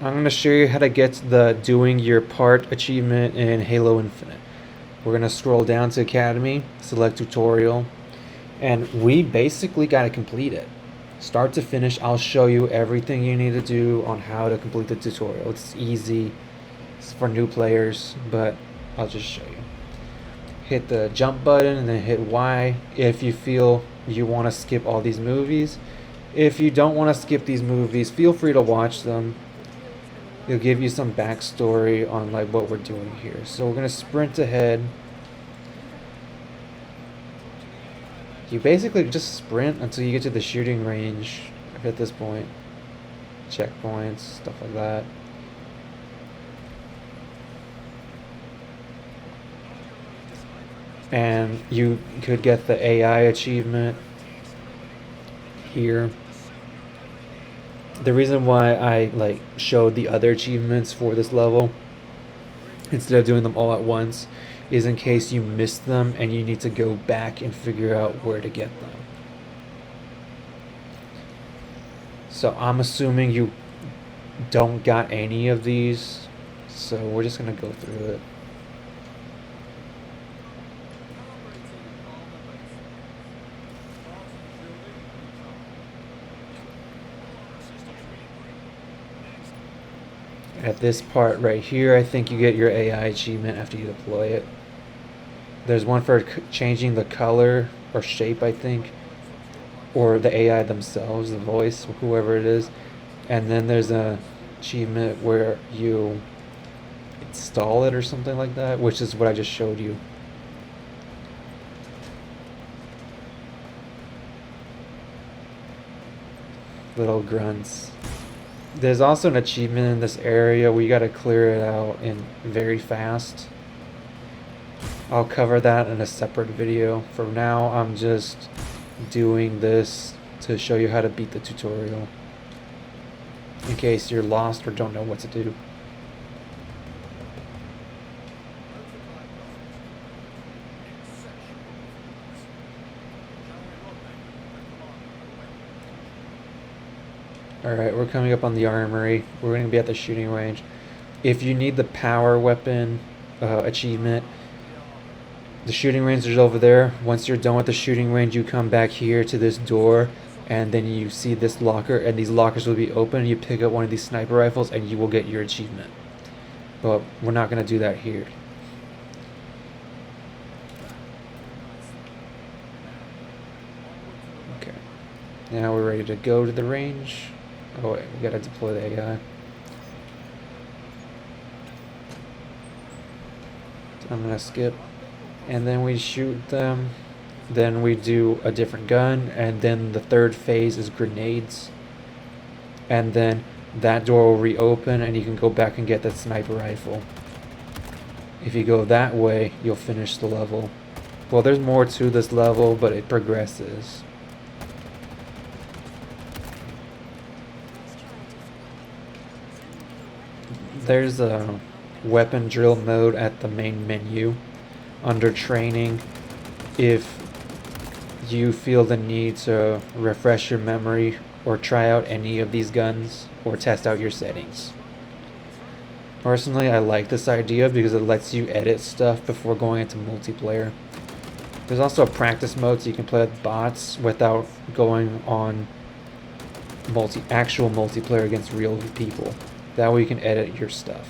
I'm going to show you how to get the doing your part achievement in Halo Infinite. We're going to scroll down to Academy, select tutorial, and we basically got to complete it. Start to finish, I'll show you everything you need to do on how to complete the tutorial. It's easy, it's for new players, but I'll just show you. Hit the jump button and then hit Y if you feel you want to skip all these movies. If you don't want to skip these movies, feel free to watch them. It'll give you some backstory on like what we're doing here. So we're gonna sprint ahead. You basically just sprint until you get to the shooting range at this point. Checkpoints, stuff like that. And you could get the AI achievement here. The reason why I showed the other achievements for this level instead of doing them all at once is in case you missed them and you need to go back and figure out where to get them. So I'm assuming you don't got any of these, so we're just gonna go through it. At this part right here, I think you get your AI achievement after you deploy it. There's one for changing the color or shape, I think, or the AI themselves, the voice, whoever it is. And then there's a achievement where you install it or something like that, which is what I just showed you. Little grunts. There's also an achievement in this area where you gotta clear it out in very fast. I'll cover that in a separate video. For now, I'm just doing this to show you how to beat the tutorial in case you're lost or don't know what to do. Alright, we're coming up on the armory. We're going to be at the shooting range. If you need the power weapon achievement, the shooting range is over there. Once you're done with the shooting range, you come back here to this door, and then you see this locker, and these lockers will be open. You pick up one of these sniper rifles, and you will get your achievement. But we're not going to do that here. Okay. Now we're ready to go to the range. Oh wait, we gotta deploy the AI. I'm gonna skip. And then we shoot them. Then we do a different gun. And then the third phase is grenades. And then that door will reopen and you can go back and get that sniper rifle. If you go that way, you'll finish the level. Well, there's more to this level, but it progresses. There's a weapon drill mode at the main menu under training. If you feel the need to refresh your memory or try out any of these guns or test out your settings. Personally, I like this idea because it lets you edit stuff before going into multiplayer. There's also a practice mode so you can play with bots without going on actual multiplayer against real people. That way you can edit your stuff.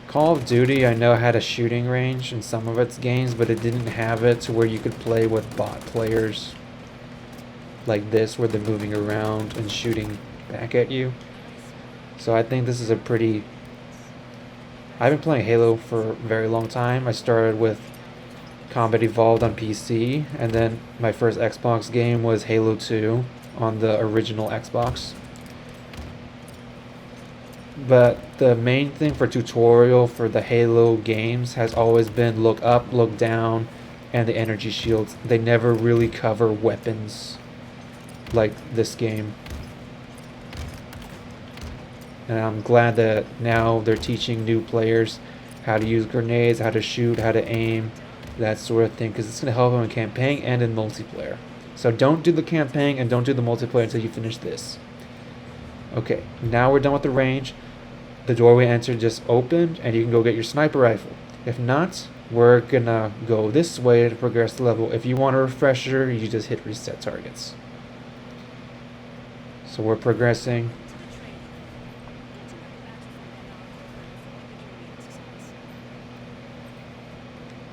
Call of Duty, I know, had a shooting range in some of its games, but it didn't have it to where you could play with bot players like this, where they're moving around and shooting back at you. So I think this is a pretty... I've been playing Halo for a very long time. I started with Combat Evolved on PC, and then my first Xbox game was Halo 2 on the original Xbox. But the main thing for tutorial for the Halo games has always been look up, look down, and the energy shields. They never really cover weapons like this game. And I'm glad that now they're teaching new players how to use grenades, how to shoot, how to aim, that sort of thing, because it's going to help them in campaign and in multiplayer. So don't do the campaign and don't do the multiplayer until you finish this. Okay, now we're done with the range. The doorway entered just opened, and you can go get your sniper rifle. If not, we're gonna go this way to progress the level. If you want a refresher, you just hit reset targets. So we're progressing.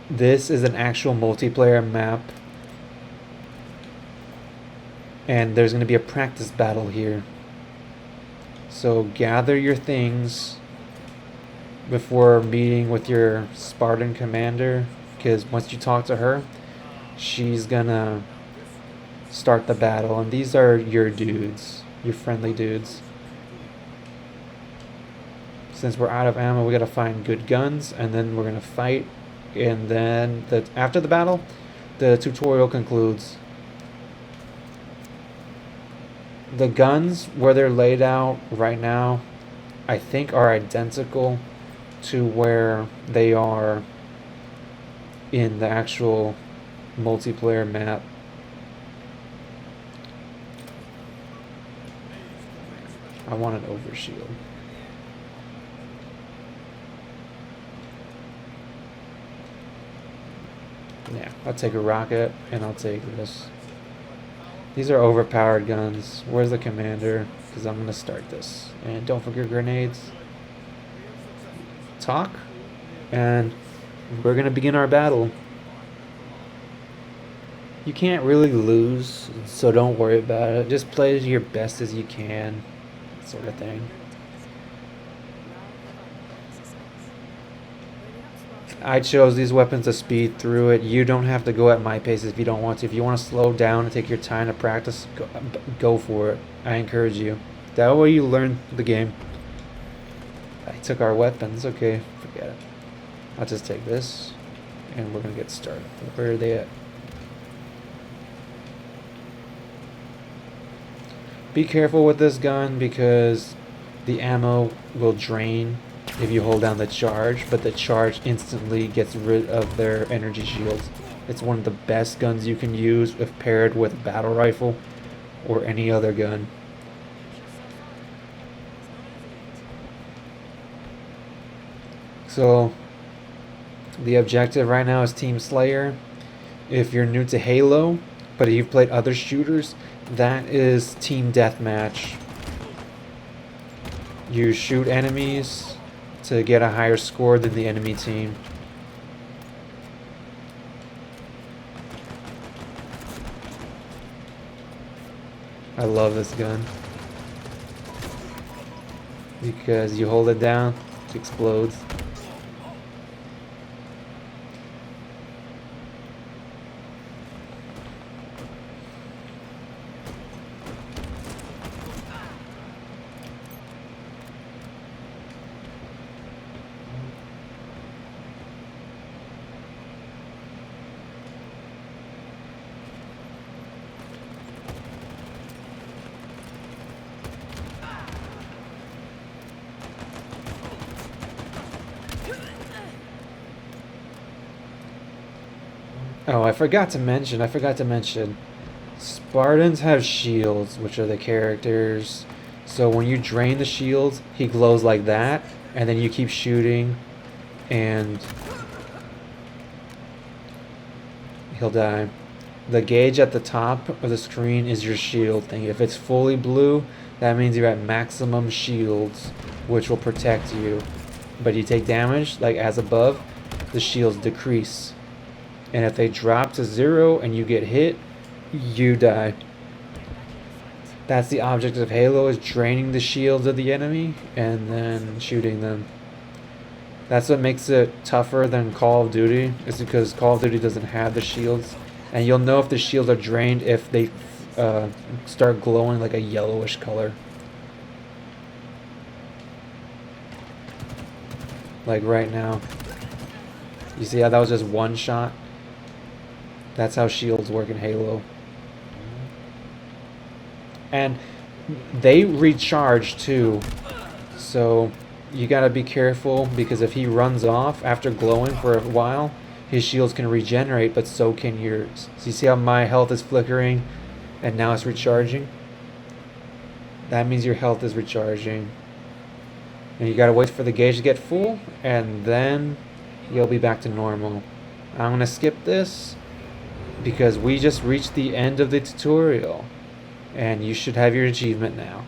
This is an actual multiplayer map, and there's going to be a practice battle here. So gather your things before meeting with your Spartan commander, because once you talk to her, she's gonna start the battle. And these are your dudes, your friendly dudes. Since we're out of ammo, we gotta find good guns, and then we're gonna fight. And then after the battle, the tutorial concludes. The guns, where they're laid out right now, I think are identical to where they are in the actual multiplayer map. I want an overshield. Yeah, I'll take a rocket, and I'll take this. These are overpowered guns. Where's the commander? Because I'm going to start this. And don't forget grenades. Talk. And we're going to begin our battle. You can't really lose, so don't worry about it. Just play your best as you can, sort of thing. I chose these weapons to speed through it. You don't have to go at my pace if you don't want to. If you want to slow down and take your time to practice, go for it. I encourage you. That way you learn the game. I took our weapons. Okay, forget it. I'll just take this, and we're going to get started. Where are they at? Be careful with this gun because the ammo will drain if you hold down the charge, but the charge instantly gets rid of their energy shields. It's one of the best guns you can use if paired with a battle rifle or any other gun. So the objective right now is Team Slayer. If you're new to Halo, but you've played other shooters, that is Team Deathmatch. You shoot enemies to get a higher score than the enemy team. I love this gun because you hold it down, it explodes. Oh, I forgot to mention. Spartans have shields, which are the characters. So when you drain the shields, he glows like that, and then you keep shooting, and he'll die. The gauge at the top of the screen is your shield thing. If it's fully blue, that means you're at maximum shields, which will protect you. But you take damage, like as above, the shields decrease. And if they drop to 0 and you get hit, you die. That's the object of Halo, is draining the shields of the enemy and then shooting them. That's what makes it tougher than Call of Duty, is because Call of Duty doesn't have the shields. And you'll know if the shields are drained if they start glowing like a yellowish color. Like right now. You see how that was just one shot? That's how shields work in Halo. And they recharge too. So you gotta be careful, because if he runs off after glowing for a while, his shields can regenerate, but so can yours. So you see how my health is flickering and now it's recharging? That means your health is recharging. And you gotta wait for the gauge to get full, and then you'll be back to normal. I'm gonna skip this because we just reached the end of the tutorial, and you should have your achievement now.